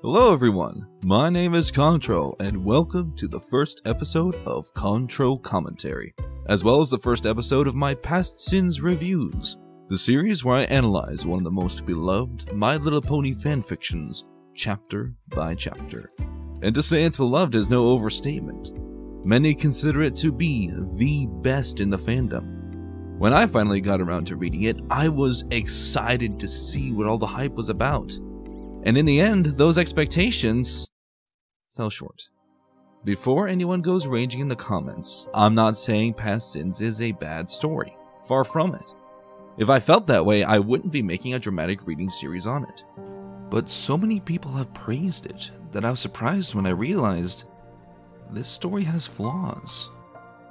Hello everyone, my name is Contro, and welcome to the first episode of Contro Commentary, as well as the first episode of my Past Sins Reviews, the series where I analyze one of the most beloved My Little Pony fanfictions, chapter by chapter. And to say it's beloved is no overstatement. Many consider it to be the best in the fandom. When I finally got around to reading it, I was excited to see what all the hype was about. And in the end, those expectations fell short. Before anyone goes raging in the comments, I'm not saying Past Sins is a bad story. Far from it. If I felt that way, I wouldn't be making a dramatic reading series on it. But so many people have praised it that I was surprised when I realized this story has flaws.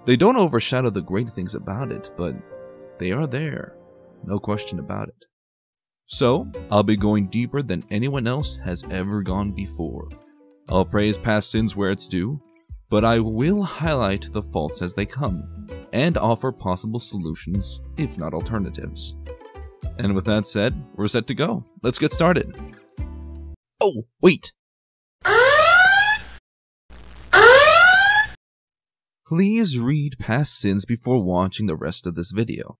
They don't overshadow the great things about it, but they are there, no question about it. So, I'll be going deeper than anyone else has ever gone before. I'll praise Past Sins where it's due, but I will highlight the faults as they come, and offer possible solutions, if not alternatives. And with that said, we're set to go. Let's get started. Oh, wait! Please read Past Sins before watching the rest of this video.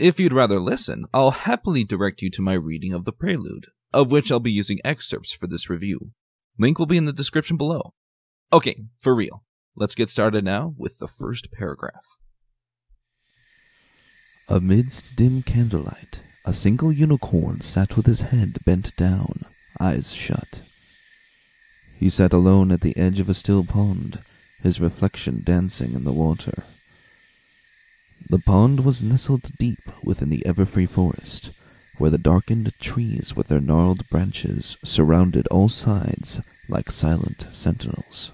If you'd rather listen, I'll happily direct you to my reading of the Prelude, of which I'll be using excerpts for this review. Link will be in the description below. Okay, for real. Let's get started now with the first paragraph. Amidst dim candlelight, a single unicorn sat with his head bent down, eyes shut. He sat alone at the edge of a still pond, his reflection dancing in the water. The pond was nestled deep within the ever-free forest, where the darkened trees with their gnarled branches surrounded all sides like silent sentinels.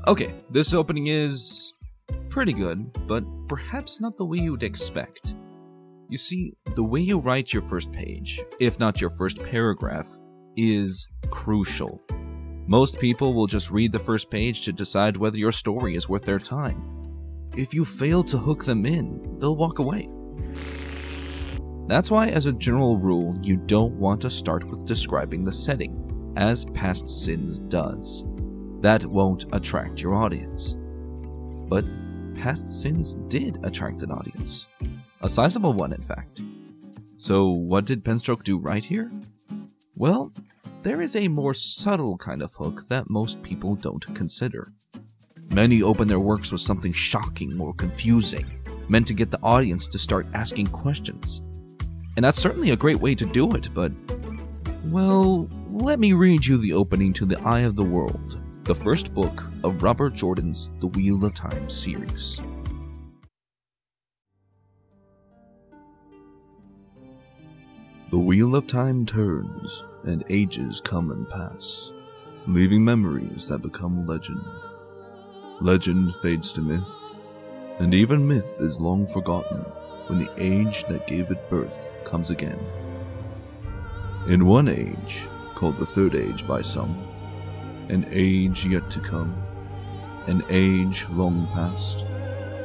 Okay, this opening is pretty good, but perhaps not the way you would expect. You see, the way you write your first page, if not your first paragraph, is crucial. Most people will just read the first page to decide whether your story is worth their time. If you fail to hook them in, they'll walk away. That's why, as a general rule, you don't want to start with describing the setting, as Past Sins does. That won't attract your audience. But Past Sins did attract an audience. A sizable one, in fact. So what did Penstroke do right here? Well, there is a more subtle kind of hook that most people don't consider. Many open their works with something shocking or confusing, meant to get the audience to start asking questions. And that's certainly a great way to do it, but, well, let me read you the opening to The Eye of the World, the first book of Robert Jordan's The Wheel of Time series. The wheel of time turns, and ages come and pass, leaving memories that become legend. Legend fades to myth, and even myth is long forgotten when the age that gave it birth comes again. In one age, called the Third Age by some, an age yet to come, an age long past,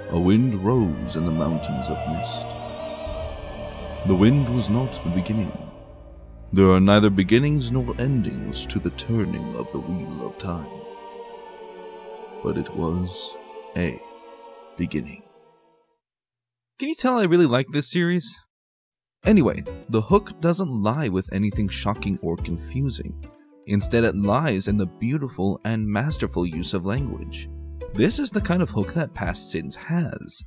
a wind rose in the mountains of mist. The wind was not the beginning. There are neither beginnings nor endings to the turning of the wheel of time. But it was a beginning. Can you tell I really like this series? Anyway, the hook doesn't lie with anything shocking or confusing. Instead, it lies in the beautiful and masterful use of language. This is the kind of hook that Past Sins has.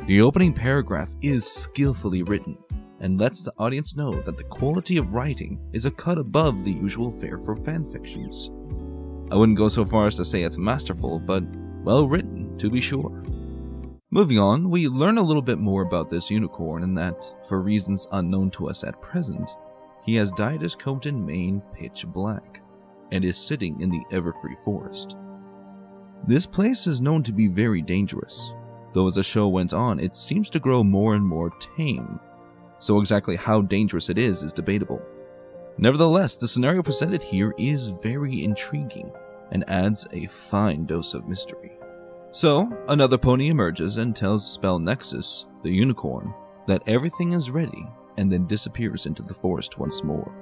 The opening paragraph is skillfully written, and lets the audience know that the quality of writing is a cut above the usual fare for fanfictions. I wouldn't go so far as to say it's masterful, but well written, to be sure. Moving on, we learn a little bit more about this unicorn and that, for reasons unknown to us at present, he has dyed his coat and mane pitch black, and is sitting in the ever-free forest. This place is known to be very dangerous, though as the show went on, it seems to grow more and more tame. So exactly how dangerous it is debatable. Nevertheless, the scenario presented here is very intriguing, and adds a fine dose of mystery. So, another pony emerges and tells Spell Nexus, the unicorn, that everything is ready, and then disappears into the forest once more.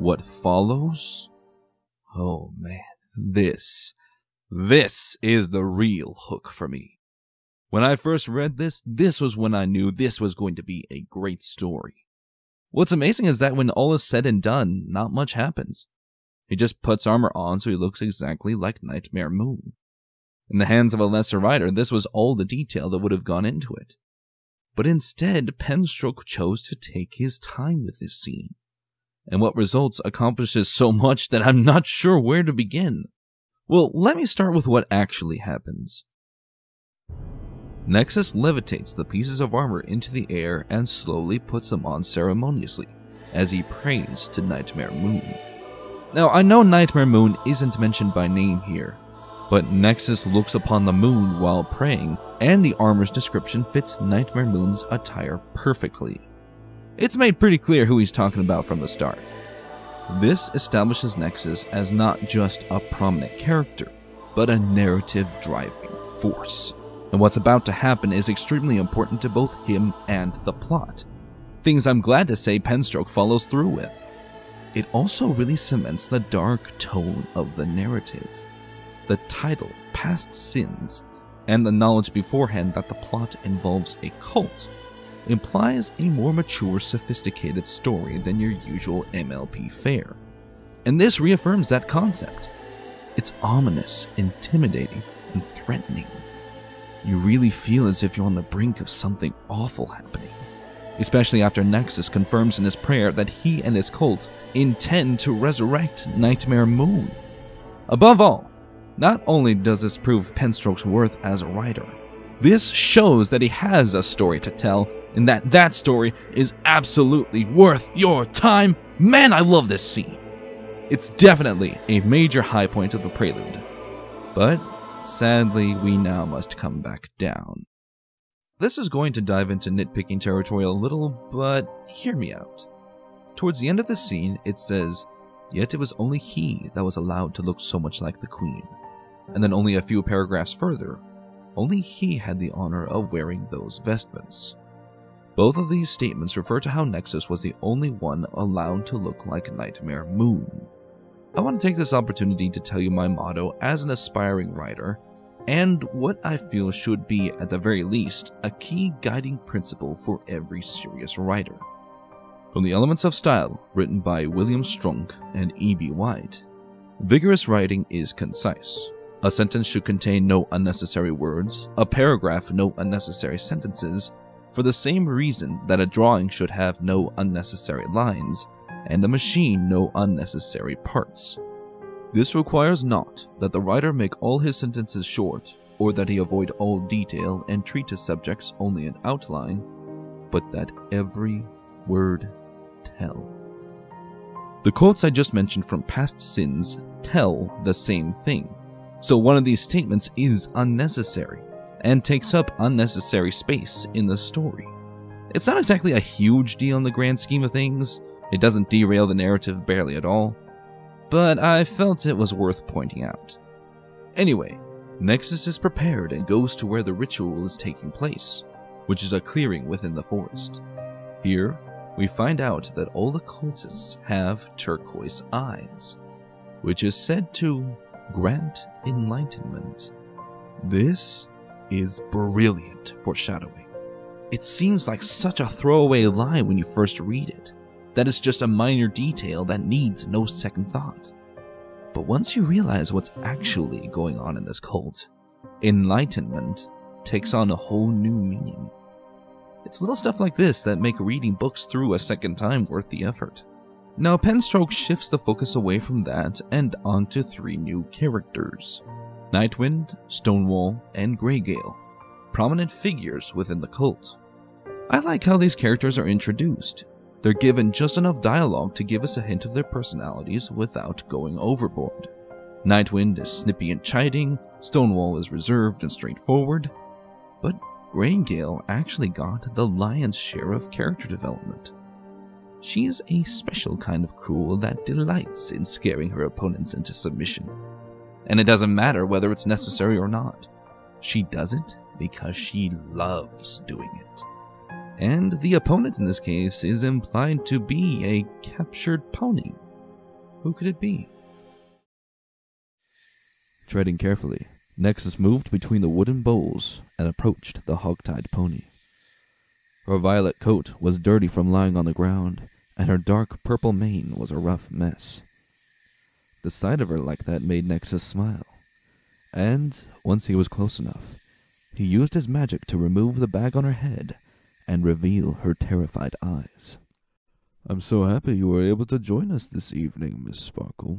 what follows? Oh man, this is the real hook for me. When I first read this was when I knew this was going to be a great story. What's amazing is that when all is said and done, not much happens. He just puts armor on so he looks exactly like Nightmare Moon. In the hands of a lesser writer, this was all the detail that would have gone into it. But instead, Penstroke chose to take his time with this scene. And what results accomplishes so much that I'm not sure where to begin. Well, let me start with what actually happens. Nexus levitates the pieces of armor into the air and slowly puts them on ceremoniously, as he prays to Nightmare Moon. Now, I know Nightmare Moon isn't mentioned by name here, but Nexus looks upon the moon while praying, and the armor's description fits Nightmare Moon's attire perfectly. It's made pretty clear who he's talking about from the start. This establishes Nexus as not just a prominent character, but a narrative driving force. And what's about to happen is extremely important to both him and the plot. Things I'm glad to say Penstroke follows through with. It also really cements the dark tone of the narrative. The title, Past Sins, and the knowledge beforehand that the plot involves a cult, implies a more mature, sophisticated story than your usual MLP fare. And this reaffirms that concept. It's ominous, intimidating, and threatening. You really feel as if you're on the brink of something awful happening, especially after Nexus confirms in his prayer that he and his cult intend to resurrect Nightmare Moon. Above all, not only does this prove Penstroke's worth as a writer, this shows that he has a story to tell, and that story is absolutely worth your time. Man, I love this scene. It's definitely a major high point of the Prelude. But sadly, we now must come back down. This is going to dive into nitpicking territory a little, but hear me out. Towards the end of the scene, it says, "Yet it was only he that was allowed to look so much like the Queen." And then only a few paragraphs further, only he had the honor of wearing those vestments. Both of these statements refer to how Nexus was the only one allowed to look like Nightmare Moon. I want to take this opportunity to tell you my motto as an aspiring writer, and what I feel should be, at the very least, a key guiding principle for every serious writer. From the Elements of Style, written by William Strunk and E.B. White, vigorous writing is concise. A sentence should contain no unnecessary words, a paragraph no unnecessary sentences, for the same reason that a drawing should have no unnecessary lines, and a machine no unnecessary parts. This requires not that the writer make all his sentences short, or that he avoid all detail and treat his subjects only in outline, but that every word tell. The quotes I just mentioned from Past Sins tell the same thing, so one of these statements is unnecessary, and takes up unnecessary space in the story. It's not exactly a huge deal in the grand scheme of things. It doesn't derail the narrative barely at all, but I felt it was worth pointing out. Anyway, Nexus is prepared and goes to where the ritual is taking place, which is a clearing within the forest. Here, we find out that all the cultists have turquoise eyes, which is said to grant enlightenment. This is brilliant foreshadowing. It seems like such a throwaway line when you first read it, that it's just a minor detail that needs no second thought. But once you realize what's actually going on in this cult, enlightenment takes on a whole new meaning. It's little stuff like this that make reading books through a second time worth the effort. Now, Penstroke shifts the focus away from that and onto three new characters: Nightwind, Stonewall, and Greygale, prominent figures within the cult. I like how these characters are introduced. They're given just enough dialogue to give us a hint of their personalities without going overboard. Nightwind is snippy and chiding, Stonewall is reserved and straightforward, but Greygale actually got the lion's share of character development. She's a special kind of cruel that delights in scaring her opponents into submission. And it doesn't matter whether it's necessary or not. She does it because she loves doing it. And the opponent in this case is implied to be a captured pony. Who could it be? Treading carefully, Nexus moved between the wooden bowls and approached the hog-tied pony. Her violet coat was dirty from lying on the ground, and her dark purple mane was a rough mess. The sight of her like that made Nexus smile, and once he was close enough, he used his magic to remove the bag on her head and reveal her terrified eyes. I'm so happy you were able to join us this evening, Miss Sparkle.